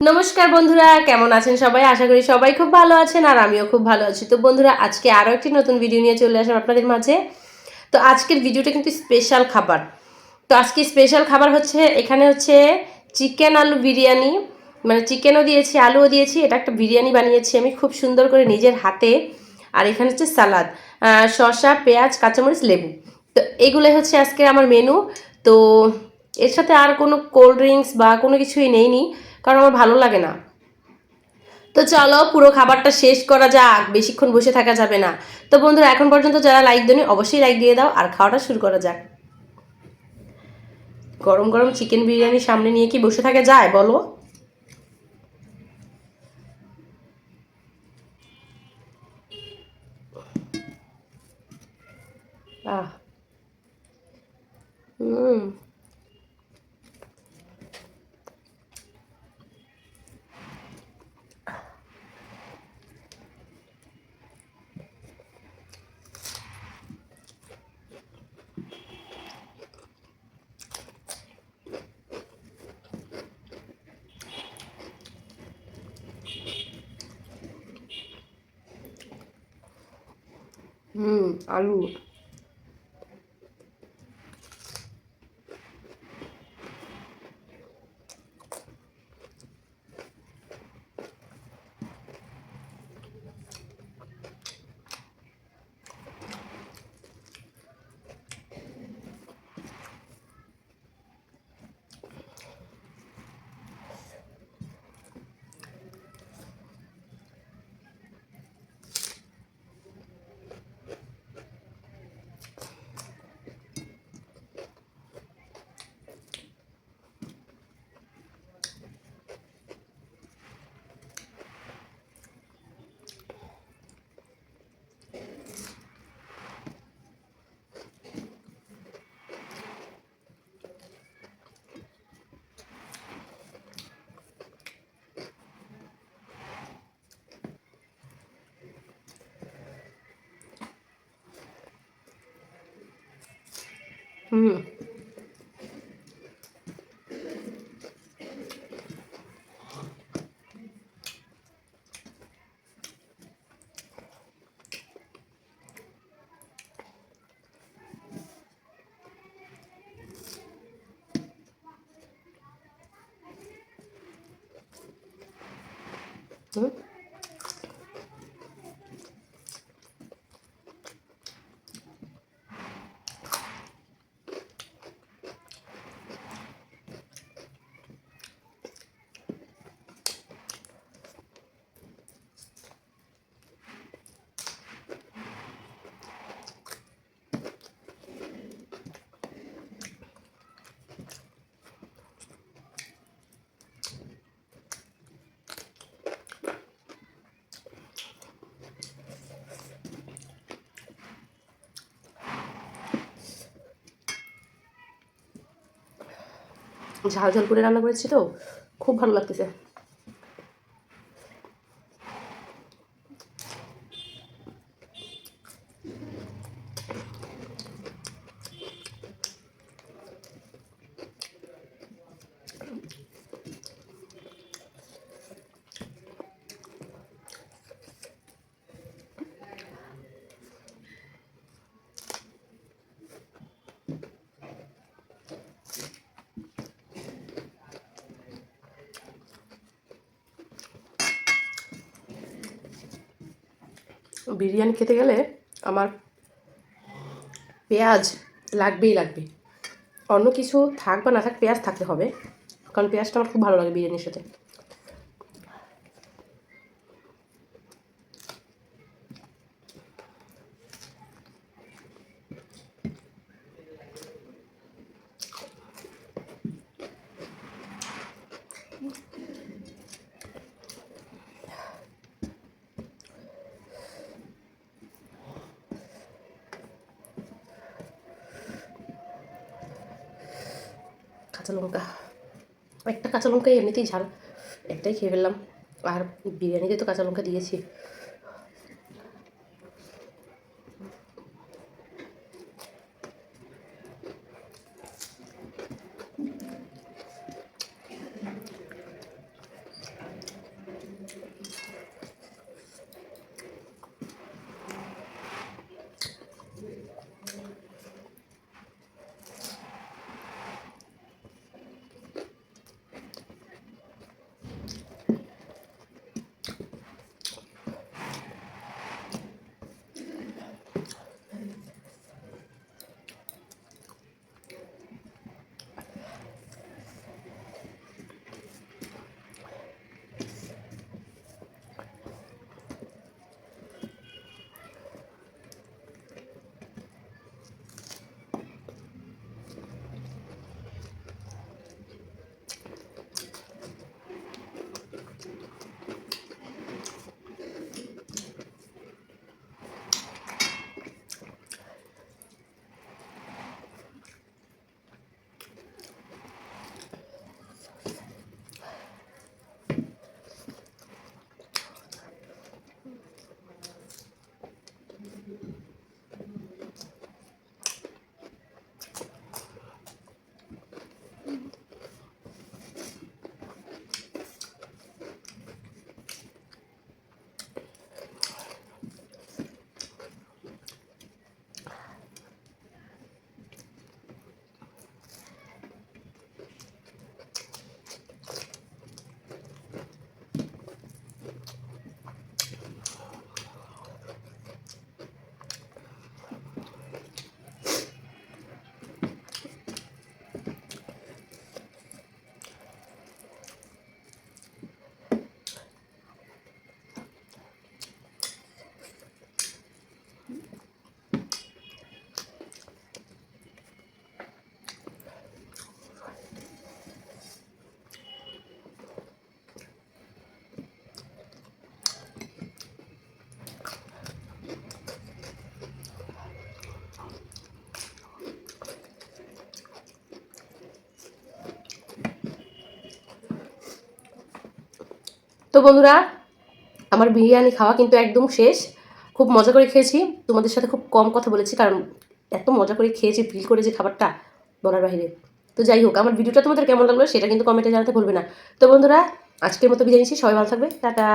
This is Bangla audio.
নমস্কার বন্ধুরা, কেমন আছেন সবাই? আশা করি সবাই খুব ভালো আছেন আর আমিও খুব ভালো আছি। তো বন্ধুরা, আজকে আরও একটি নতুন ভিডিও নিয়ে চলে আসলাম আপনাদের মাঝে। তো আজকের ভিডিওটা কিন্তু স্পেশাল খাবার। তো আজকে স্পেশাল খাবার হচ্ছে, এখানে হচ্ছে চিকেন আলু বিরিয়ানি, মানে চিকেনও দিয়েছি আলুও দিয়েছি। এটা একটা বিরিয়ানি বানিয়েছি আমি খুব সুন্দর করে নিজের হাতে। আর এখানে হচ্ছে সালাদ, শসা, পেঁয়াজ, কাঁচামরিচ, লেবু। তো এগুলোই হচ্ছে আজকে আমার মেনু। তো এর সাথে আর কোনো কোল্ড ড্রিঙ্কস বা কোনো কিছুই নেইনি, কারণ আমার ভালো লাগে না। তো চলো পুরো খাবারটা শেষ করা যাক, বেশিক্ষণ বসে থাকা যাবে না। তো বন্ধুরা, এখন পর্যন্ত যারা লাইক দেনি অবশ্যই লাইক দিয়ে দাও আর খাওয়াটা শুরু করা যাক। গরম গরম চিকেন বিরিয়ানি সামনে নিয়ে কি বসে থাকা যায় বলো? আহ হুম হুম আলু। হুম হুম ঝাল ঝাল করে রান্না করেছি তো খুব ভালো লাগতেছে। বিরিয়ানি খেতে গেলে আমার পেঁয়াজ লাগবেই লাগবে। অন্য কিছু থাক বা না থাক, পেঁয়াজ থাকতে হবে, কারণ পেঁয়াজটা আমার খুব ভালো লাগে বিরিয়ানির সাথে। কাঁচা লঙ্কা, একটা কাঁচা লঙ্কাই এমনিতেই ঝাল, একটাই খেয়ে ফেললাম। আর বিরিয়ানিতে তো কাঁচা লঙ্কা দিয়েছি। তো বন্ধুরা, আমার বিরিয়ানি খাওয়া কিন্তু একদম শেষ। খুব মজা করে খেয়েছি, তোমাদের সাথে খুব কম কথা বলেছি, কারণ এত মজা করে খেয়েছি, ফিল করেছি খাবারটা বলার বাইরে। তো যাই হোক, আমার ভিডিওটা তোমাদের কেমন লাগলো সেটা কিন্তু কমেন্টে জানাতে ভুলবে না। তো বন্ধুরা, আজকের মতো বিদায় নিচ্ছি, সবাই ভালো থাকবে, টাটা।